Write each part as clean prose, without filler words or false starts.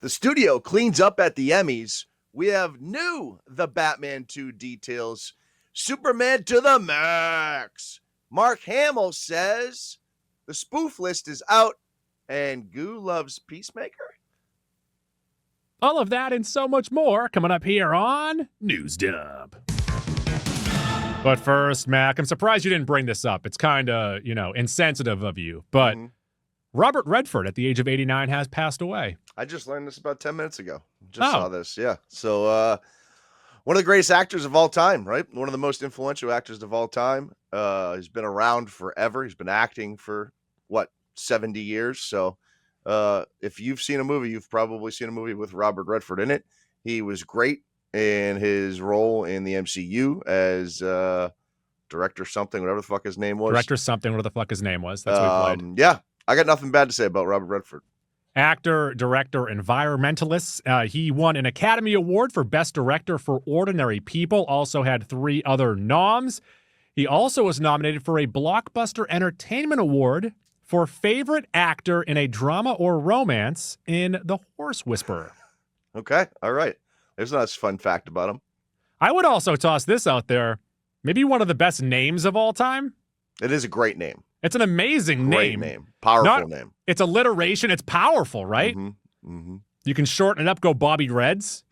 The studio cleans up at the Emmys. We have new The Batman 2 details. Superman to the max. Mark Hamill says the spoof list is out and Goo loves Peacemaker. All of that and so much more coming up here on News Dump. But first, Mac, I'm surprised you didn't bring this up. It's kind of, insensitive of you. But Robert Redford, at the age of 89, has passed away. I just learned this about 10 minutes ago. Saw this, yeah. So, one of the greatest actors of all time, right? One of the most influential actors of all time. He's been around forever. He's been acting for, 70 years? So, if you've seen a movie, you've probably seen a movie with Robert Redford in it. He was great in his role in the MCU as director something, whatever the fuck his name was. Director something, whatever the fuck his name was. That's what he played. Yeah, I got nothing bad to say about Robert Redford. Actor, director, environmentalist. He won an Academy Award for Best Director for Ordinary People. Also had 3 other noms. He also was nominated for a Blockbuster Entertainment Award for Favorite Actor in a Drama or Romance in The Horse Whisperer. Okay, all right. There's a nice fun fact about him. I would also toss this out there. Maybe one of the best names of all time. It is a great name. It's an amazing name. Powerful name. It's alliteration. It's powerful, right? You can shorten it up, go Bobby Reds.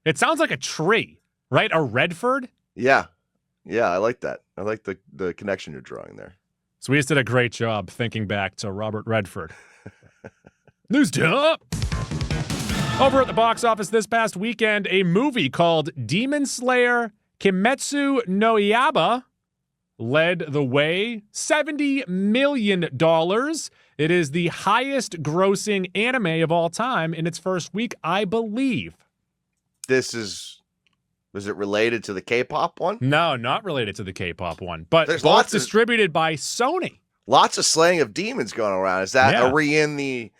It sounds like a tree, right? A Redford? Yeah, I like that. I like the connection you're drawing there. So we just did a great job thinking back to Robert Redford. News Dump! Over at the box office this past weekend, a movie called Demon Slayer Kimetsu no Yaiba led the way. $70 million. It is the highest grossing anime of all time in its first week, I believe. Was it related to the K-pop one? No, not related to the K-pop one, but There's both distributed by Sony. Lots of slaying of demons going around. Are we in the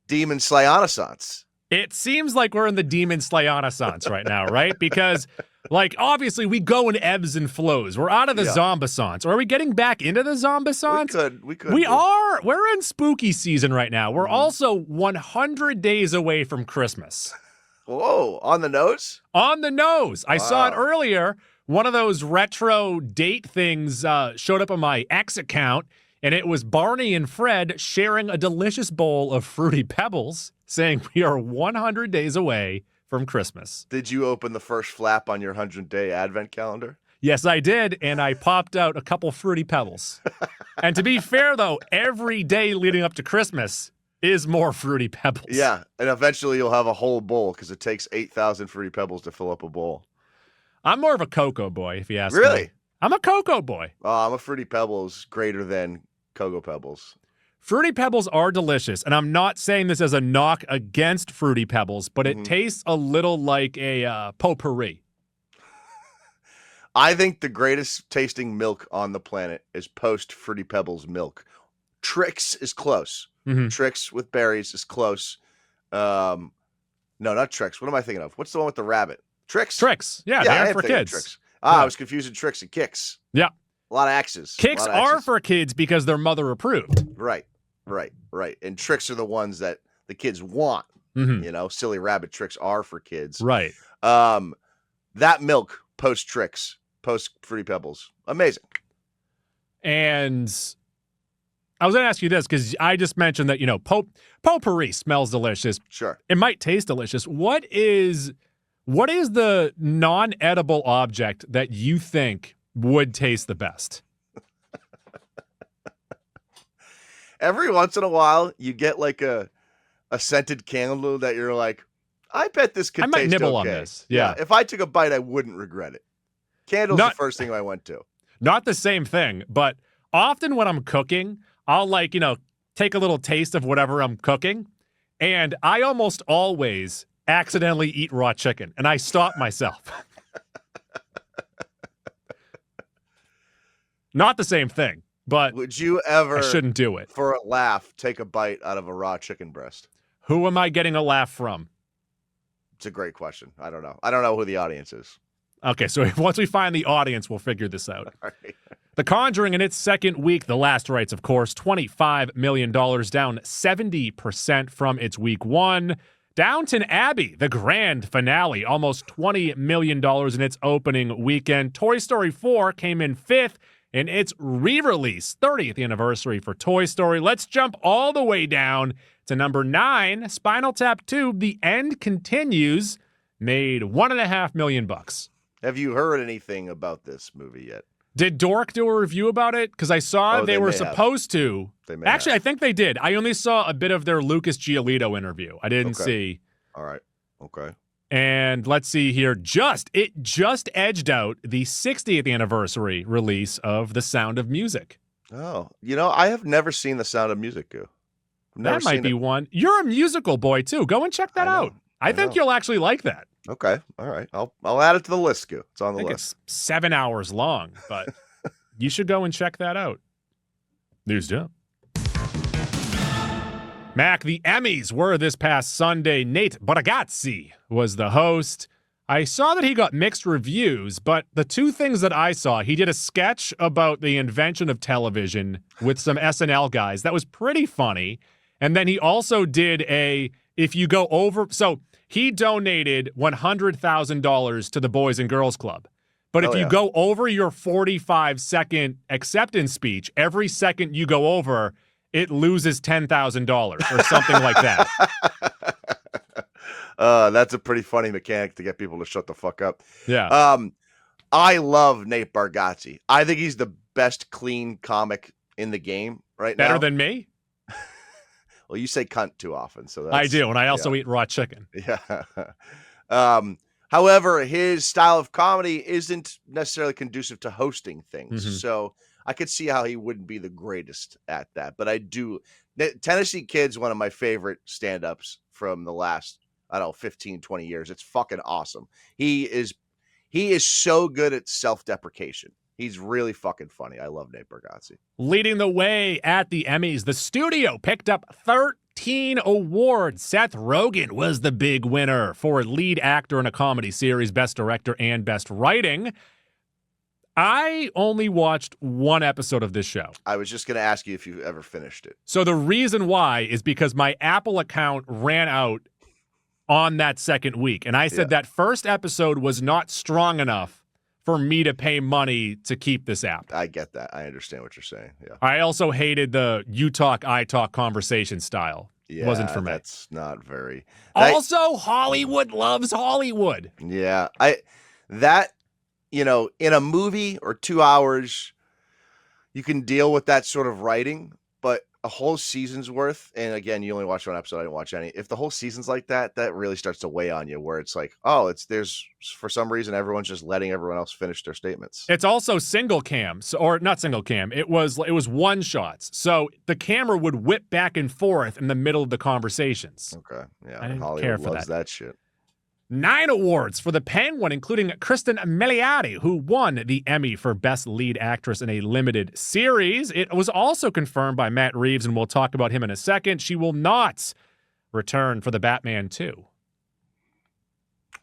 Demon Slayanaissance? It seems like we're in the Demon Slayanaissance right now, right? Because, obviously we go in ebbs and flows. We're out of the Zombisance. Or are we getting back into the Zombisance? We could. We are. We're in spooky season right now. We're also 100 days away from Christmas. Whoa, on the nose? On the nose. I saw it earlier. One of those retro date things showed up on my X account, and it was Barney and Fred sharing a delicious bowl of Fruity Pebbles, saying we are 100 days away from Christmas. Did you open the first flap on your 100-day advent calendar? Yes, I did, and I popped out a couple Fruity Pebbles. And to be fair, though, every day leading up to Christmas is more Fruity Pebbles. Yeah, and eventually you'll have a whole bowl because it takes 8,000 Fruity Pebbles to fill up a bowl. I'm more of a cocoa boy, if you ask me. Really? I'm a cocoa boy. I'm a Fruity Pebbles greater than Cocoa Pebbles. Fruity Pebbles are delicious, and I'm not saying this as a knock against Fruity Pebbles, but it tastes a little like a potpourri. I think the greatest tasting milk on the planet is post-Fruity Pebbles milk. Trix is close. Trix with berries is close. No, not Trix. What am I thinking of? What's the one with the rabbit? Trix? Trix. Yeah, they're for kids. Trix. I was confusing Trix and Kicks. Yeah. A lot of X's. Kicks are for kids because they're mother approved. Right. And Tricks are the ones that the kids want. Silly rabbit Tricks are for kids. Right. That milk, post Tricks, post Fruity Pebbles, amazing. And I was going to ask you this because I just mentioned that, potpourri smells delicious. Sure. It might taste delicious. What is the non-edible object that you think would taste the best? Every once in a while, you get like a scented candle that you're like, I bet this could taste okay. I might nibble on this. Yeah. If I took a bite, I wouldn't regret it. Candle's the first thing I went to. Not the same thing, but often when I'm cooking, I'll take a little taste of whatever I'm cooking, and I almost always accidentally eat raw chicken, and I stop myself. Not the same thing, but would you ever, I shouldn't do it. For a laugh, take a bite out of a raw chicken breast? Who am I getting a laugh from? It's a great question. I don't know. I don't know who the audience is. Okay, so once we find the audience, we'll figure this out. All right. The Conjuring in its second week, the last rites, of course, $25 million, down 70% from its week one. Downton Abbey, the grand finale, almost $20 million in its opening weekend. Toy Story 4 came in fifth in its re-release, 30th anniversary for Toy Story. Let's jump all the way down to number 9, Spinal Tap 2, The End Continues, made $1.5 million. Have you heard anything about this movie yet? Did Dork do a review about it? Because I saw they were supposed to. Actually, I think they did. I only saw a bit of their Lucas Giolito interview. I didn't see. All right. Okay. And let's see here. It just edged out the 60th anniversary release of The Sound of Music. Oh, I have never seen The Sound of Music. That might be one. You're a musical boy, too. Go and check that out. I think you'll actually like that. Okay. All right. I'll add it to the list, Goo. It's on the list. It's 7 hours long, but you should go and check that out. News Dump. Mac, the Emmys were this past Sunday. Nate Bargatze was the host. I saw that he got mixed reviews, but the two things that I saw, he did a sketch about the invention of television with some SNL guys. That was pretty funny. And then he also did if you go over, so he donated $100,000 to the Boys and Girls Club. But if you go over your 45-second acceptance speech, every second you go over, it loses $10,000 or something like that. That's a pretty funny mechanic to get people to shut the fuck up. Yeah. I love Nate Bargatze. I think he's the best clean comic in the game right now. Better than me? Well, you say cunt too often, so that's, I do, and I also eat raw chicken. Yeah. However, his style of comedy isn't necessarily conducive to hosting things. Mm-hmm. So I could see how he wouldn't be the greatest at that. But I do. Tennessee Kid's one of my favorite stand-ups from the last, 15, 20 years. It's fucking awesome. He is so good at self-deprecation. He's really fucking funny. I love Nate Bargatze. Leading the way at the Emmys, the studio picked up 13 awards. Seth Rogen was the big winner for lead actor in a comedy series, best director, and best writing. I only watched one episode of this show. I was just going to ask you if you ever finished it. So the reason why is because my Apple account ran out on that second week. And I said that first episode was not strong enough for me to pay money to keep this app. I get that. I understand what you're saying. Yeah. I also hated the you talk, I talk conversation style. Yeah, wasn't for me. That's not very. Also, Hollywood loves Hollywood. Yeah. In a movie or 2 hours, you can deal with that sort of writing, but a whole season's worth, and again, you only watch one episode, I didn't watch any. If the whole season's like that, that really starts to weigh on you, where it's like, there's for some reason everyone's just letting everyone else finish their statements. It's also single cam, or not single cam. It was one shots, so the camera would whip back and forth in the middle of the conversations. Okay, yeah, I didn't Hollywood care for loves that shit. 9 awards for The Penguin, including Kristen Milioti, who won the Emmy for Best Lead Actress in a Limited Series. It was also confirmed by Matt Reeves, and we'll talk about him in a second. She will not return for The Batman 2.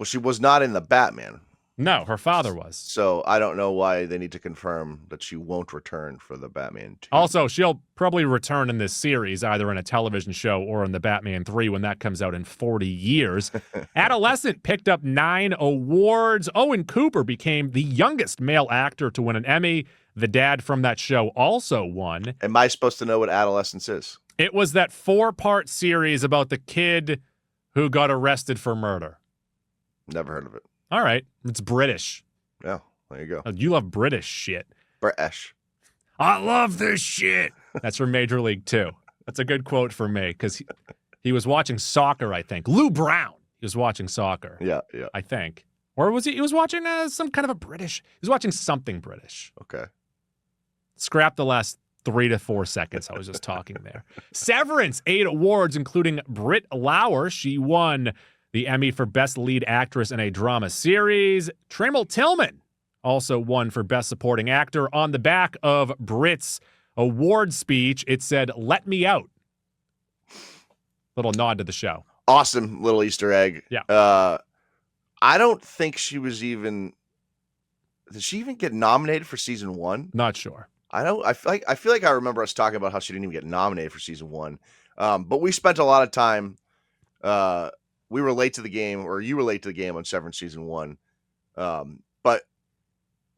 Well, she was not in The Batman. No, her father was. So I don't know why they need to confirm that she won't return for The Batman 2. Also, she'll probably return in this series, either in a television show or in The Batman 3 when that comes out in 40 years. Adolescent picked up 9 awards. Owen Cooper became the youngest male actor to win an Emmy. The dad from that show also won. Am I supposed to know what Adolescence is? It was that 4-part series about the kid who got arrested for murder. Never heard of it. All right. It's British. Yeah, there you go. You love British shit. British. I love this shit. That's from Major League 2. That's a good quote for me because he was watching soccer, I think. Lou Brown. He was watching soccer. Yeah. I think. Or was he was watching some kind of a British. He was watching something British. Okay. Scrap the last 3 to 4 seconds I was just talking there. Severance, 8 awards, including Britt Lauer. She won the Emmy for Best Lead Actress in a Drama Series. Trammell Tillman also won for Best Supporting Actor. On the back of Britt's award speech, it said, "Let me out." Little nod to the show. Awesome little Easter egg. Yeah. I don't think she was even Did she even get nominated for season 1? Not sure. I don't. I feel like I remember us talking about how she didn't even get nominated for season 1. But we spent a lot of time. We were late to the game, or you were late to the game on Severance season 1. But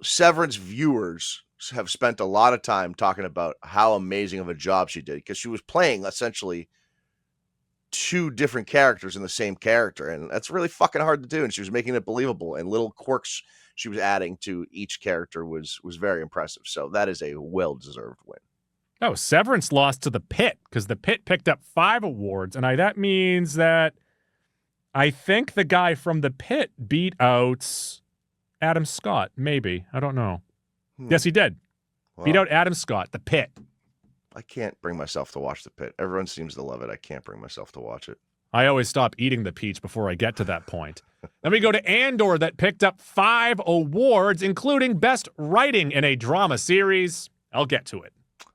Severance viewers have spent a lot of time talking about how amazing of a job she did, because she was playing essentially 2 different characters in the same character, and that's really fucking hard to do. And she was making it believable, and little quirks she was adding to each character was very impressive. So that is a well-deserved win. Oh, Severance lost to The Pit because The Pit picked up 5 awards, and that means that I think the guy from The Pit beat out Adam Scott. Maybe. I don't know. Yes, he did. Wow. Beat out Adam Scott, The Pit. I can't bring myself to watch The Pit. Everyone seems to love it. I can't bring myself to watch it. I always stop eating the peach before I get to that point. Then we go to Andor, that picked up 5 awards, including Best Writing in a Drama Series. I'll get to it.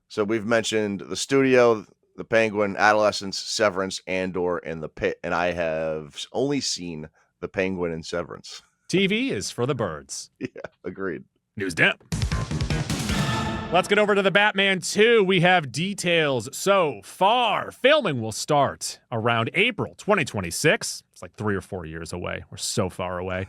So we've mentioned The Studio, The Penguin, Adolescence, Severance, Andor, and The Pit, and I have only seen The Penguin and Severance. TV is for the birds. Yeah, agreed. News dump. Let's get over to the Batman 2. We have details so far. Filming will start around April 2026. It's like 3 or 4 years away. We're so far away.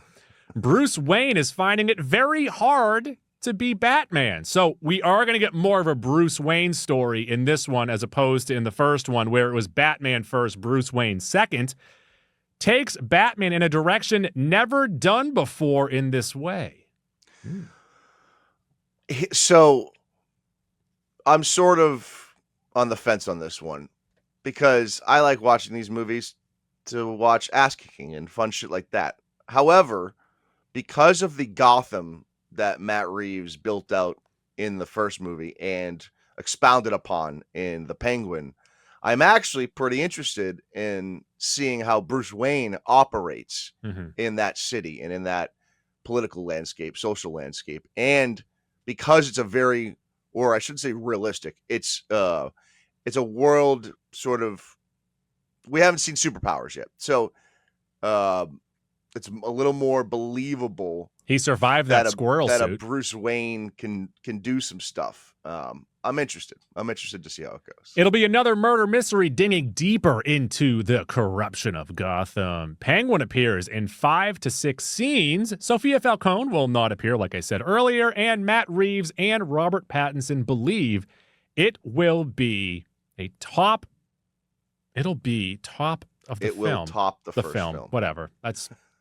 Bruce Wayne is finding it very hard to be Batman. So we are going to get more of a Bruce Wayne story in this one as opposed to in the first one where it was Batman first, Bruce Wayne second. Takes Batman in a direction never done before in this way. So I'm sort of on the fence on this one, because I like watching these movies to watch ass kicking and fun shit like that. However, because of the Gotham that Matt Reeves built out in the first movie and expounded upon in The Penguin, I'm actually pretty interested in seeing how Bruce Wayne operates in that city and in that political landscape, social landscape. And because it's a very, or I should say realistic, it's a world sort of, we haven't seen superpowers yet. So it's a little more believable. He survived that squirrel suit. That a Bruce Wayne can do some stuff. I'm interested. I'm interested to see how it goes. It'll be another murder mystery digging deeper into the corruption of Gotham. Penguin appears in 5 to 6 scenes. Sophia Falcone will not appear, like I said earlier, and Matt Reeves and Robert Pattinson believe it will be a top. It'll be top of the film. It will top the first film. Whatever.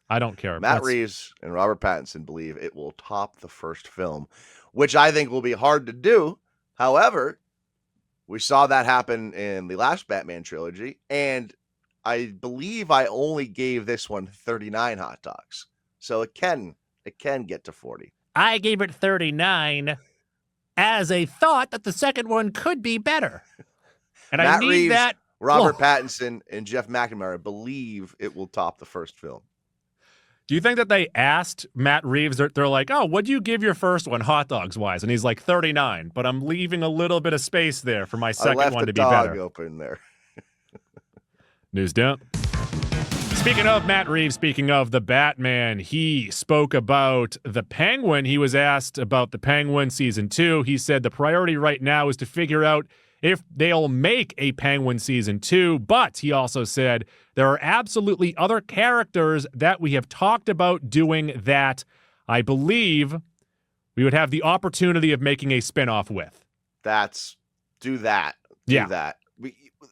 I don't care. Matt Reeves and Robert Pattinson believe it will top the first film, which I think will be hard to do. However, we saw that happen in the last Batman trilogy, and I believe I only gave this one 39 hot dogs. So it can get to 40. I gave it 39 as a thought that the second one could be better. And Matt I need Reeves, that. Robert Pattinson, and Jeff McNamara believe it will top the first film. Do you think that they asked Matt Reeves, they're like, oh, what'd you give your first one hot dogs wise? And he's like 39, but I'm leaving a little bit of space there for my second one to be better. I left the dog open there. News dump. Speaking of Matt Reeves, speaking of the Batman, he spoke about the Penguin. He was asked about the Penguin season 2. He said the priority right now is to figure out if they'll make a Penguin season 2, but he also said there are absolutely other characters that we have talked about doing that I believe we would have the opportunity of making a spinoff with. Do that.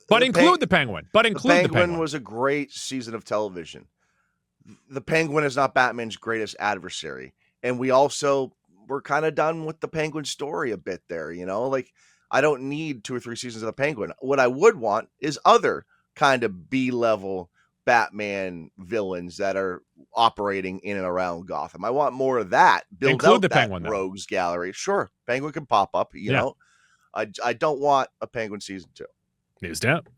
But include the Penguin. The Penguin was a great season of television. The Penguin is not Batman's greatest adversary. And we're kind of done with the Penguin story a bit there, like, I don't need 2 or 3 seasons of the Penguin. What I would want is other kind of B-level Batman villains that are operating in and around Gotham. I want more of that. Build out the Penguin rogues gallery. Sure, Penguin can pop up. You know, I don't want a Penguin season 2. News dump.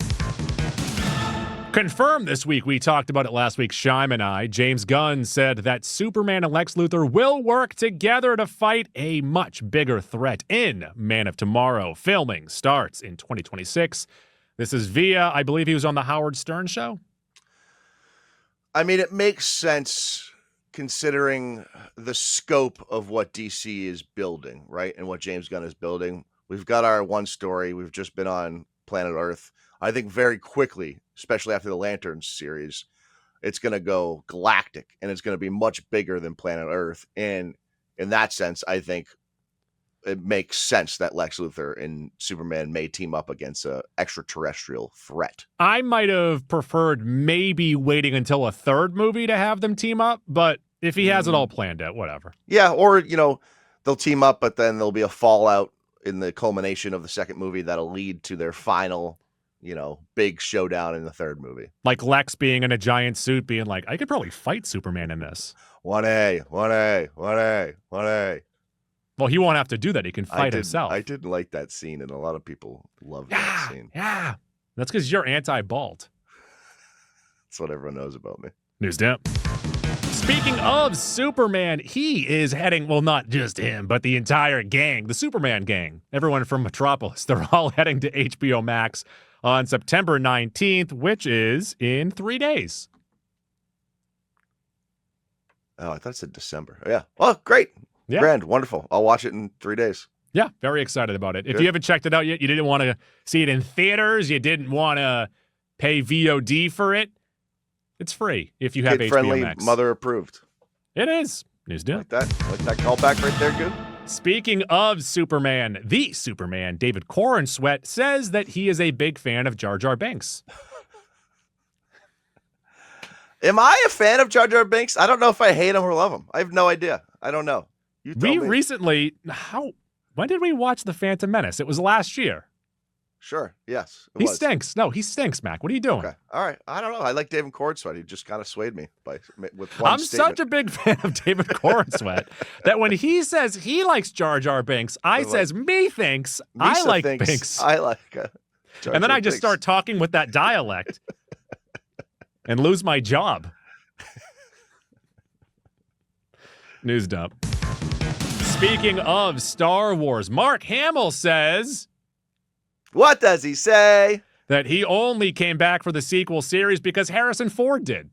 Confirmed this week. We talked about it last week, Shime and I. James Gunn said that Superman and Lex Luthor will work together to fight a much bigger threat in Man of Tomorrow. Filming starts in 2026. This is via, I believe he was on the Howard Stern show. I mean, it makes sense considering the scope of what DC is building, right? And what James Gunn is building. We've got our one story. We've just been on planet Earth. I think very quickly, especially after the Lanterns series, it's going to go galactic and it's going to be much bigger than planet Earth. And in that sense, I think it makes sense that Lex Luthor and Superman may team up against a extraterrestrial threat. I might have preferred maybe waiting until a third movie to have them team up, but if he has it all planned out, whatever. Yeah, or, they'll team up, but then there'll be a fallout in the culmination of the second movie that'll lead to their final, big showdown in the third movie. Like Lex being in a giant suit being like, I could probably fight Superman in this. 1A, 1A, 1A, 1A. Well, he won't have to do that. He can fight himself. I didn't like that scene, and a lot of people love that scene. Yeah. That's because you're anti-bald. That's what everyone knows about me. News dump. Speaking of Superman, he is heading, well, not just him, but the entire gang, the Superman gang, everyone from Metropolis, they're all heading to HBO Max on September 19th, which is in 3 days. Oh, I thought it said December. Yeah. Well, great. Yeah. Grand. Wonderful. I'll watch it in 3 days. Yeah, very excited about it. If Good. you haven't checked it out yet, you didn't want to see it in theaters, you didn't want to pay VOD for it, it's free if you have HBO Kid-friendly, Max. mother approved. It is. News dump. Like that callback right there, good. Speaking of Superman, the Superman, David Corenswet, says that he is a big fan of Jar Jar Binks. Am I a fan of Jar Jar Binks? I don't know if I hate him or love him. I have no idea. I don't know. You tell We me. recently, when did we watch The Phantom Menace? It was last year. Sure. Yes. He stinks. No, he stinks, Mac. What are you doing? Okay. All right. I don't know. I like David Corenswet. He just kind of swayed me with one I'm statement. such a big fan of David Corenswet that when he says he likes Jar Jar Binks, I says me thinks I Lisa like thinks Binks. I like Jar And then Jar I just Binks. start talking with that dialect and lose my job. News dump. Speaking of Star Wars, Mark Hamill says What does he say? that he only came back for the sequel series because Harrison Ford did.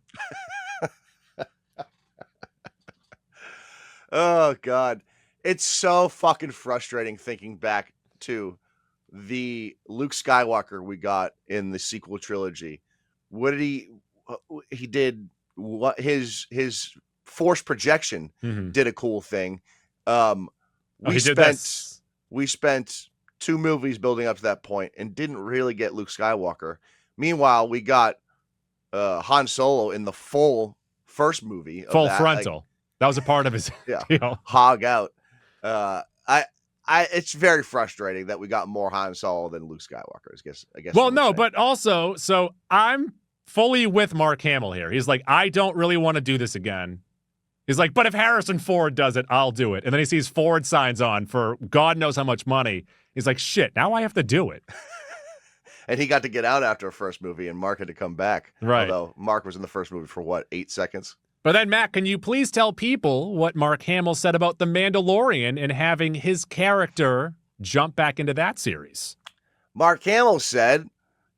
Oh, God. It's so fucking frustrating thinking back to the Luke Skywalker we got in the sequel trilogy. What did he did what his force projection did a cool thing. We spent 2 movies building up to that point and didn't really get Luke Skywalker. Meanwhile, we got Han Solo in the full first movie. Full frontal. That was a part of his deal. Hog out. It's very frustrating that we got more Han Solo than Luke Skywalker. I guess. Well, no, but also, so I'm fully with Mark Hamill here. He's like, I don't really want to do this again. He's like, but if Harrison Ford does it, I'll do it. And then he sees Ford signs on for God knows how much money. He's like, shit, now I have to do it. And he got to get out after a first movie, and Mark had to come back. Right. Although Mark was in the first movie for 8 seconds? But then, Matt, can you please tell people what Mark Hamill said about The Mandalorian and having his character jump back into that series? Mark Hamill said,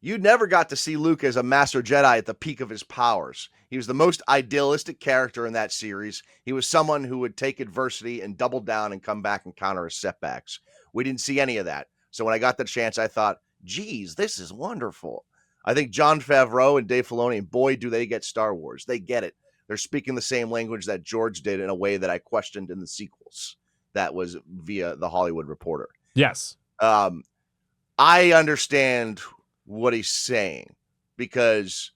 you never got to see Luke as a Master Jedi at the peak of his powers. He was the most idealistic character in that series. He was someone who would take adversity and double down and come back and counter his setbacks. We didn't see any of that. So when I got the chance, I thought, geez, this is wonderful. I think Jon Favreau and Dave Filoni, and boy, do they get Star Wars. They get it. They're speaking the same language that George did in a way that I questioned in the sequels. That was via The Hollywood Reporter. Yes. I understand what he's saying because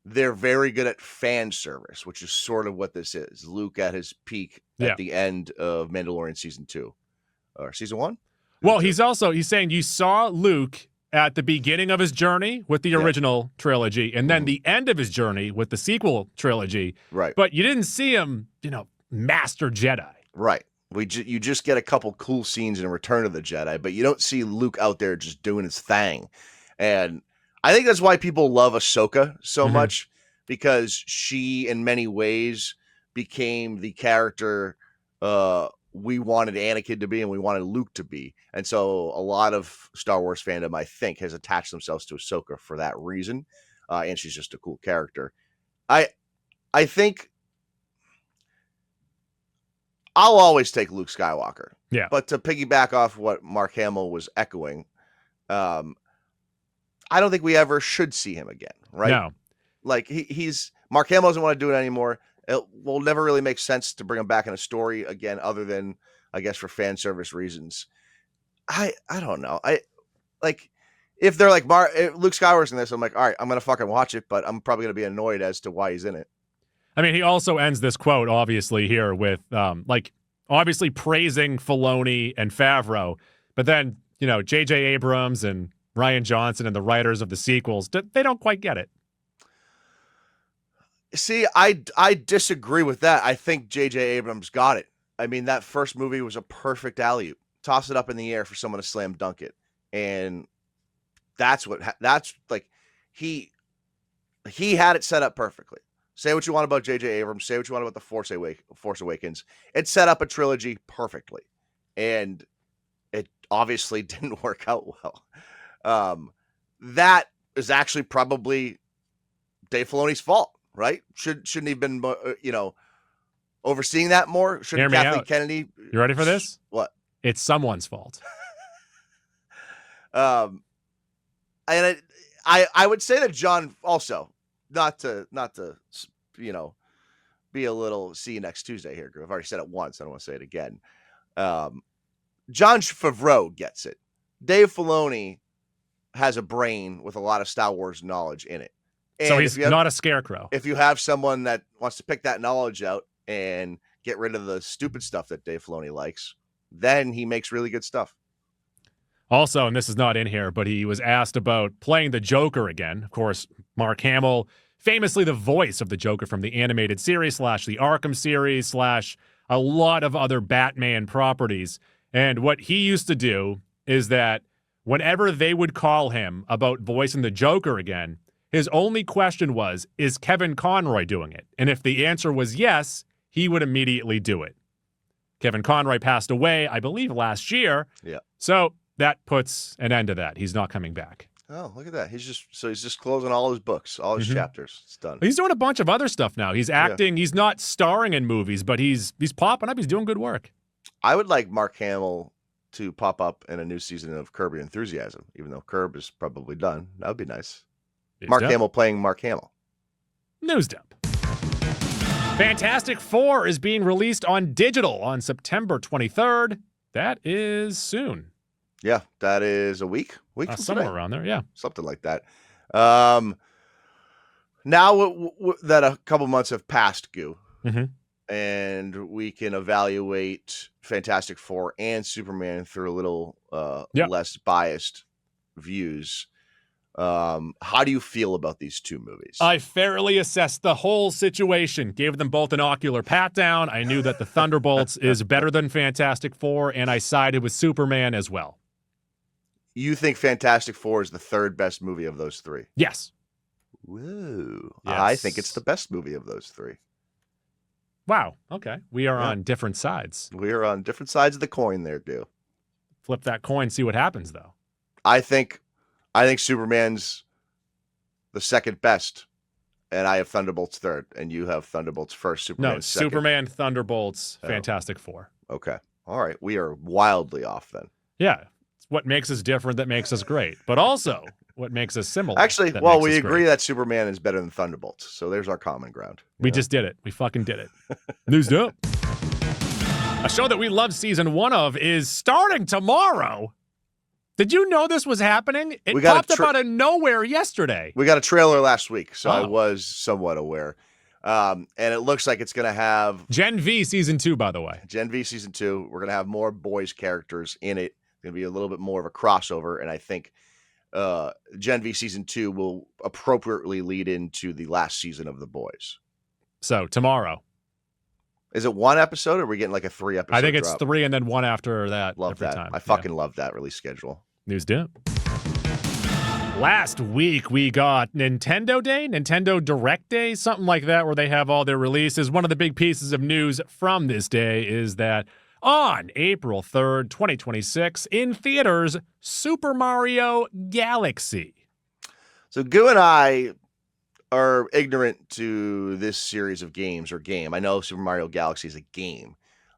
they're very good at fan service, which is sort of what this is. Luke at his peak at the end of Mandalorian season 2 or season 1. Well, he's saying you saw Luke at the beginning of his journey with the original trilogy and then the end of his journey with the sequel trilogy. Right. But you didn't see him, Master Jedi. Right. You just get a couple cool scenes in Return of the Jedi, but you don't see Luke out there just doing his thing. And I think that's why people love Ahsoka so much, because she, in many ways, became the character we wanted Anakin to be and we wanted Luke to be. And so a lot of Star Wars fandom, I think, has attached themselves to Ahsoka for that reason. And she's just a cool character. I think I'll always take Luke Skywalker. Yeah. But to piggyback off what Mark Hamill was echoing, I don't think we ever should see him again, right? No. Like he's Mark Hamill doesn't want to do it anymore. It will never really make sense to bring him back in a story again, other than I guess for fan service reasons. I don't know. I like if they're like Luke Skywalker's in this, I'm like, all right, I'm gonna fucking watch it, but I'm probably gonna be annoyed as to why he's in it. I mean, he also ends this quote, obviously, here with, obviously praising Filoni and Favreau, but then, J.J. Abrams and Rian Johnson and the writers of the sequels, they don't quite get it. See, I disagree with that. I think J.J. Abrams got it. I mean, that first movie was a perfect alley-oop. Toss it up in the air for someone to slam dunk it. And that's like, he had it set up perfectly. Say what you want about J.J. Abrams. Say what you want about The Force Awakens. It set up a trilogy perfectly. And it obviously didn't work out well. That is actually probably Dave Filoni's fault, right? Shouldn't he have been, overseeing that more? Shouldn't Kathleen Kennedy... You ready for this? What? It's someone's fault. And I would say that John also... Not to, be a little see you next Tuesday here. I've already said it once. I don't want to say it again. Jon Favreau gets it. Dave Filoni has a brain with a lot of Star Wars knowledge in it. And so he's not a scarecrow. If you have someone that wants to pick that knowledge out and get rid of the stupid stuff that Dave Filoni likes, then he makes really good stuff. Also, and this is not in here, but he was asked about playing the Joker again. Of course, Mark Hamill, famously the voice of the Joker from the animated series / the Arkham series / a lot of other Batman properties. And what he used to do is that whenever they would call him about voicing the Joker again, his only question was, is Kevin Conroy doing it? And if the answer was yes, he would immediately do it. Kevin Conroy passed away, I believe, last year. Yeah. So that puts an end to that. He's not coming back. Oh, look at that. He's just closing all his books, all his chapters. It's done. He's doing a bunch of other stuff now. He's acting. Yeah. He's not starring in movies, but he's popping up. He's doing good work. I would like Mark Hamill to pop up in a new season of Curb Your Enthusiasm, even though Curb is probably done. That would be nice. Mark Hamill playing Mark Hamill. News dump. Fantastic Four is being released on digital on September 23rd. That is soon. Yeah, that is a week from somewhere today. Around there, yeah. Something like that. Now that a couple months have passed, and we can evaluate Fantastic Four and Superman through a little less biased views. How do you feel about these two movies? I fairly assessed the whole situation, gave them both an ocular pat down. I knew that the Thunderbolts is better than Fantastic Four, and I sided with Superman as well. You think Fantastic Four is the third best movie of those three? Yes. Whoa. Yes. I think it's the best movie of those three. Wow. Okay. We are on different sides. We are on different sides of the coin there, dude. Flip that coin, see what happens, though. I think Superman's the second best, and I have Thunderbolts third, and you have Thunderbolts first, Superman second. Superman, Thunderbolts, Fantastic Four. Okay. All right. We are wildly off then. Yeah. It's what makes us different that makes us great, but also what makes us similar. Actually, well, we agree that Superman is better than Thunderbolts, so there's our common ground. We just did it. We fucking did it. News up. A show that we love season 1 of is starting tomorrow. Did you know this was happening? It popped up out of nowhere yesterday. We got a trailer last week, so I was somewhat aware. And it looks like it's going to have... Gen V Season 2, by the way. Gen V Season 2. We're going to have more boys characters in it. It's going to be a little bit more of a crossover, and I think Gen V Season 2 will appropriately lead into the last season of The Boys. So, tomorrow. Is it one episode, or are we getting like a 3-episode I think it's drop? 3 and then 1 after that. Love every that. time. I fucking love that release schedule. News dump. Last week, we got Nintendo Day, Nintendo Direct Day, something like that, where they have all their releases. One of the big pieces of news from this day is that on April 3rd, 2026, in theaters, Super Mario Galaxy. So Goo and I are ignorant to this series of games or game. I know Super Mario Galaxy is a game.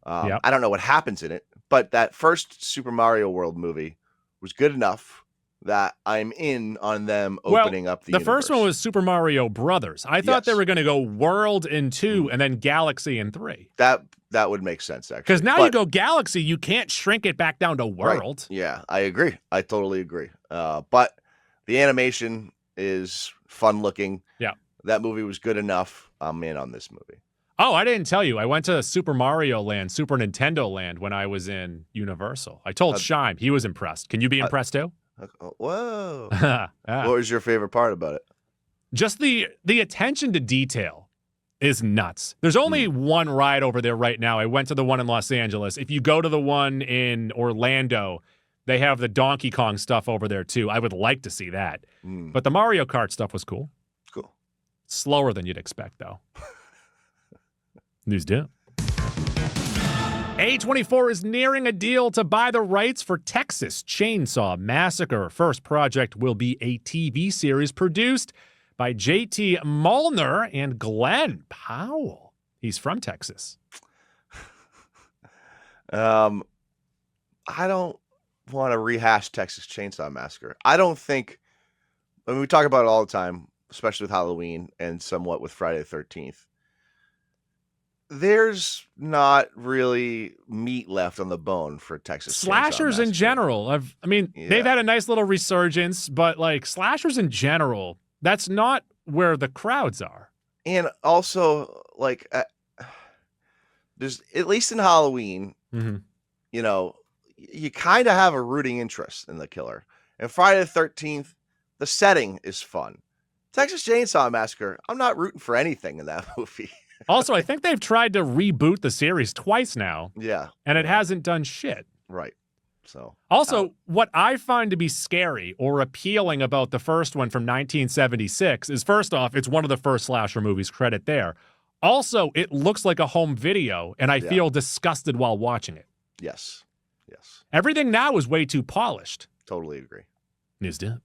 Yep. I don't know what happens in it, but that first Super Mario World movie was good enough that I'm in on them opening up the The universe. first one was Super Mario Brothers. I thought they Yes. were going to go World in 2 and then Galaxy in 3. That would make sense, actually. Because now you go Galaxy, you can't shrink it back down to World. Right. Yeah, I agree. I totally agree. But the animation is fun looking. Yeah. That movie was good enough. I'm in on this movie. Oh, I didn't tell you. I went to Super Mario Land, Super Nintendo Land when I was in Universal. I told Shime. He was impressed. Can you be impressed too? Whoa. Yeah. What was your favorite part about it? Just the attention to detail is nuts. There's only one ride over there right now. I went to the one in Los Angeles. If you go to the one in Orlando, they have the Donkey Kong stuff over there too. I would like to see that. But the Mario Kart stuff was cool. Cool. Slower than you'd expect, though. News dip. A24 is nearing a deal to buy the rights for Texas Chainsaw Massacre. First project will be a TV series produced by J.T. Molnar and Glenn Powell. He's from Texas. I don't want to rehash Texas Chainsaw Massacre. I don't think, I mean, we talk about it all the time, especially with Halloween and somewhat with Friday the 13th. There's not really meat left on the bone for Texas slashers in general. They've had a nice little resurgence, but like slashers in general, that's not where the crowds are. And also, like, there's, at least in Halloween, you know, you kind of have a rooting interest in the killer. And Friday the 13th, the setting is fun. Texas Chainsaw Massacre, I'm not rooting for anything in that movie. Also, I think they've tried to reboot the series twice now. Yeah. And it hasn't done shit. Right. So. Also, what I find to be scary or appealing about the first one from 1976 is, first off, it's one of the first slasher movies, credit there. Also, it looks like a home video, and I feel disgusted while watching it. Yes. Yes. Everything now is way too polished. Totally agree. News dip.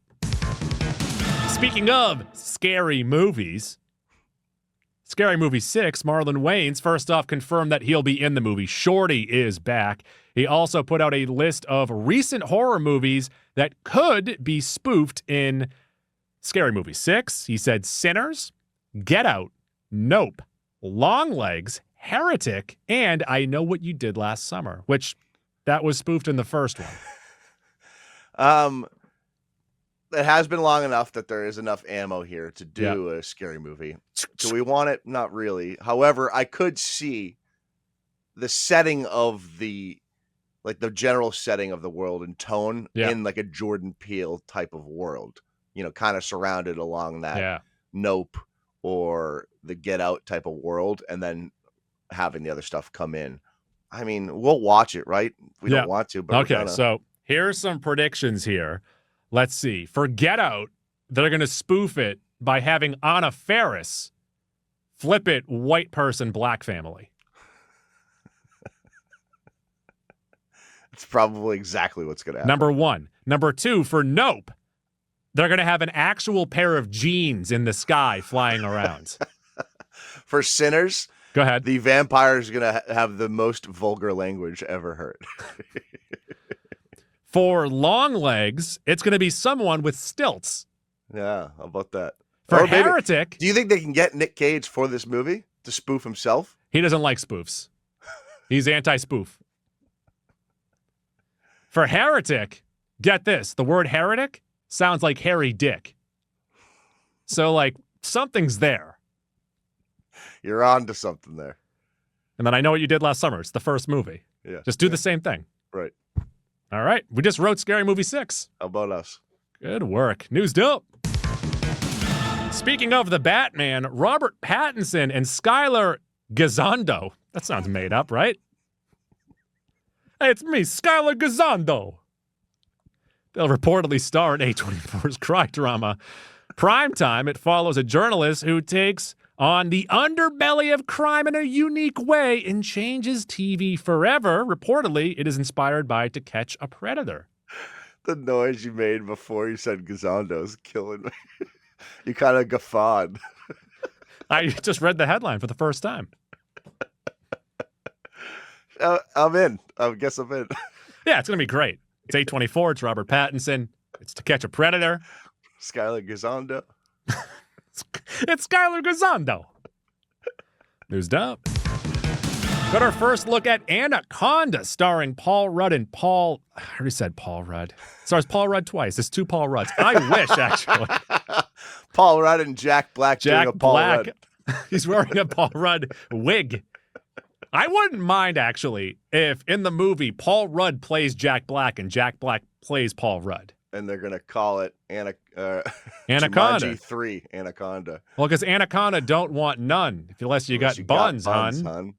Speaking of scary movies, Scary Movie 6, Marlon Wayans, first off, confirmed that he'll be in the movie. Shorty is back. He also put out a list of recent horror movies that could be spoofed in Scary Movie 6. He said Sinners, Get Out, Nope, Long Legs, Heretic, and I Know What You Did Last Summer, which that was spoofed in the first one. It has been long enough that there is enough ammo here to do a scary movie. Do we want it? Not really. However, I could see the setting of the general setting of the world and tone in like a Jordan Peele type of world, you know, kind of surrounded along that Nope or the Get Out type of world, and then having the other stuff come in. I mean, we'll watch it, right? We don't want to, but okay. So here's some predictions here. Let's see. For Get Out, they're going to spoof it by having Anna Faris flip it white person, black family. It's probably exactly what's going to happen. Number one. Number two, for Nope, they're going to have an actual pair of jeans in the sky flying around. For Sinners, go ahead. The vampire is going to have the most vulgar language ever heard. For Long Legs, it's going to be someone with stilts. Yeah, how about that? For Heretic... Do you think they can get Nick Cage for this movie to spoof himself? He doesn't like spoofs. He's anti-spoof. For Heretic, get this. The word heretic sounds like hairy dick. So, like, something's there. You're on to something there. And then I Know What You Did Last Summer. It's the first movie. Yeah. Just do the same thing. Right. All right. We just wrote Scary Movie 6. How about us? Good work. News dope. Speaking of the Batman, Robert Pattinson and Skylar Gisondo. That sounds made up, right? Hey, it's me, Skylar Gisondo. They'll reportedly star in A24's crime drama Primetime. It follows a journalist who takes on the underbelly of crime in a unique way and changes TV forever. Reportedly, it is inspired by To Catch a Predator. The noise you made before you said Gisondo is killing me. You kind of guffawed. I just read the headline for the first time. I'm in. I guess I'm in. Yeah, it's going to be great. It's A24. It's Robert Pattinson. It's To Catch a Predator. Skylar Gisondo. It's Skylar Gisondo. News up. Got our first look at Anaconda, starring Paul Rudd and Paul. I already said Paul Rudd. Stars Paul Rudd twice. It's two Paul Rudds. I wish, actually. Paul Rudd and Jack Black doing a Paul Rudd. He's wearing a Paul Rudd wig. I wouldn't mind, actually, if in the movie Paul Rudd plays Jack Black and Jack Black plays Paul Rudd. And they're going to call it Anaconda. Jumanji 3, Anaconda. Well, because Anaconda don't want none, unless you got buns, hon.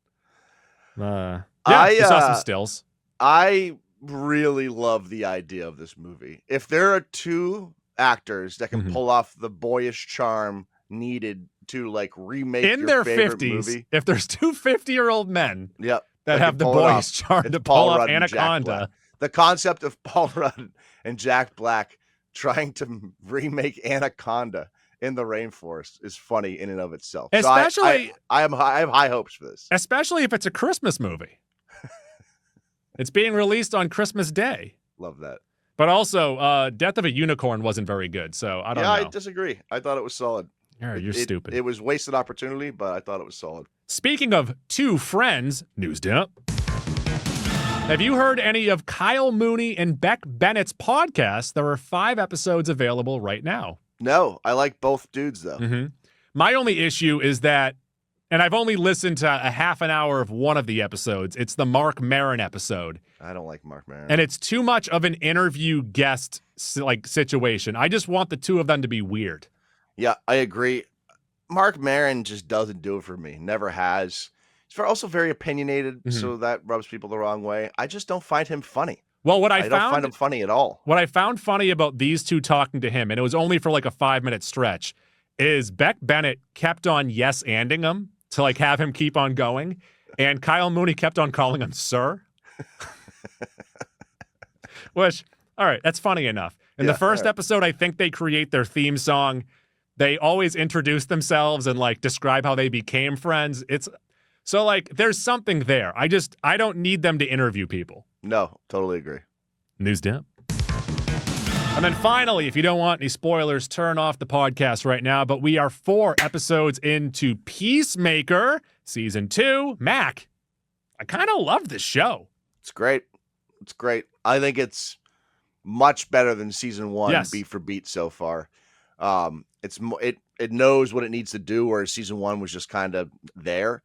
Yeah, I saw some stills. I really love the idea of this movie. If there are two actors that can pull off the boyish charm needed to like remake in your their favorite 50s, movie, if there's two 50-year-old men that have the boyish charm to pull off Anaconda. The concept of Paul Rudd and Jack Black trying to remake Anaconda in the rainforest is funny in and of itself. Especially, so I have high hopes for this. Especially if it's a Christmas movie. It's being released on Christmas Day. Love that. But also, Death of a Unicorn wasn't very good, so I don't know. Yeah, I disagree. I thought it was solid. You're stupid. It was wasted opportunity, but I thought it was solid. Speaking of two friends, news dump. Have you heard any of Kyle Mooney and Beck Bennett's podcast? There are 5 episodes available right now. No, I like both dudes, though. My only issue is that, and I've only listened to a half an hour of one of the episodes. It's the Mark Maron episode. I don't like Mark Maron. And it's too much of an interview guest situation. I just want the two of them to be weird. Yeah, I agree. Mark Maron just doesn't do it for me. Never has. He's also very opinionated, so that rubs people the wrong way. I just don't find him funny. Well, I don't find him funny at all. What I found funny about these two talking to him, and it was only for like a 5-minute stretch, is Beck Bennett kept on yes-anding him to like have him keep on going, and Kyle Mooney kept on calling him sir. Which, all right, that's funny enough. In the first episode, I think they create their theme song. They always introduce themselves and like describe how they became friends. So like there's something there. I don't need them to interview people. No, totally agree. News dump. And then finally, if you don't want any spoilers, turn off the podcast right now. But we are 4 episodes into Peacemaker, Season 2. Mac, I kind of love this show. It's great. It's great. I think it's much better than Season 1, beat for beat so far. It knows what it needs to do, whereas Season 1 was just kind of there.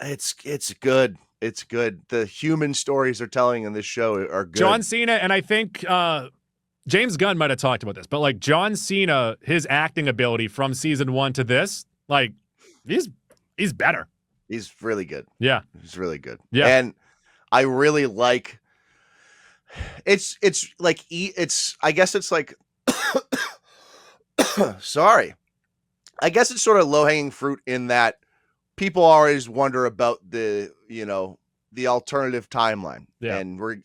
It's good. It's good. The human stories they're telling in this show are good. John Cena, and I think James Gunn might have talked about this, but like John Cena, his acting ability from Season 1 to this, like he's better. He's really good. Yeah. He's really good. Yeah. And I really like it's I guess it's like sorry. I guess it's sort of low-hanging fruit in that people always wonder about the alternative timeline. Yeah. And we're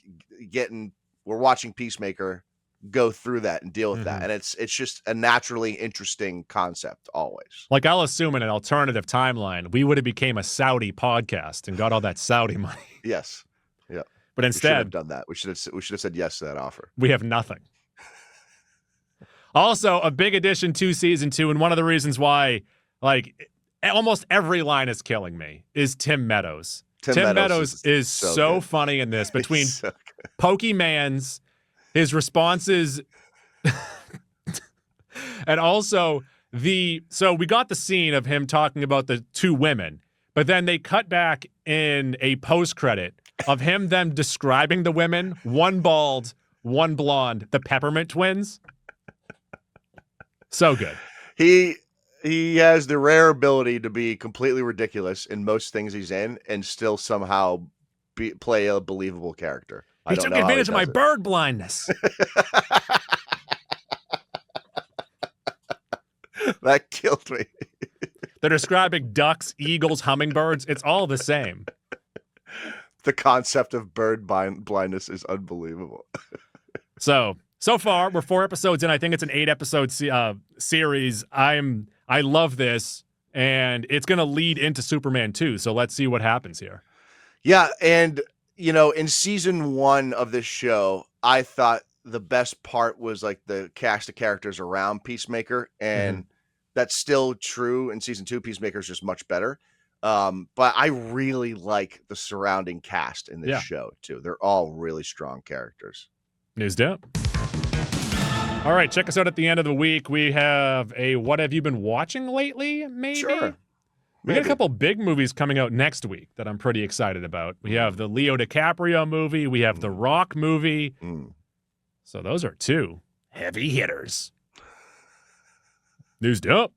watching Peacemaker go through that and deal with that. And it's just a naturally interesting concept always. Like I'll assume in an alternative timeline, we would have became a Saudi podcast and got all that Saudi money. Yes. Yeah. But instead, we should have done that. We should have said yes to that offer. We have nothing. Also, a big addition to Season 2, and one of the reasons why, like, almost every line is killing me, is Tim Meadows. Tim Meadows is so funny in this, between Pokemans, his responses, and also so we got the scene of him talking about the 2 women, but then they cut back in a post-credit of them describing the women, one bald, one blonde, the Peppermint Twins. So good. He has the rare ability to be completely ridiculous in most things he's in and still somehow play a believable character. He took advantage of my bird blindness. That killed me. They're describing ducks, eagles, hummingbirds. It's all the same. The concept of bird blindness is unbelievable. So far, we're 4 episodes in. I think it's an 8-episode series. I love this, and it's going to lead into Superman 2, so let's see what happens here. Yeah, and in season 1 of this show, I thought the best part was like the cast of characters around Peacemaker, Mhm. and that's still true in season 2. Peacemaker is just much better. But I really like the surrounding cast in this Yeah. show too. They're all really strong characters. News dump. All right, check us out at the end of the week. We have a What Have You Been Watching Lately, maybe? Sure. We got a Maybe. couple big movies coming out next week that I'm pretty excited about. We have the Leo DiCaprio movie. We have the Rock movie. So those are 2 heavy hitters. News dump.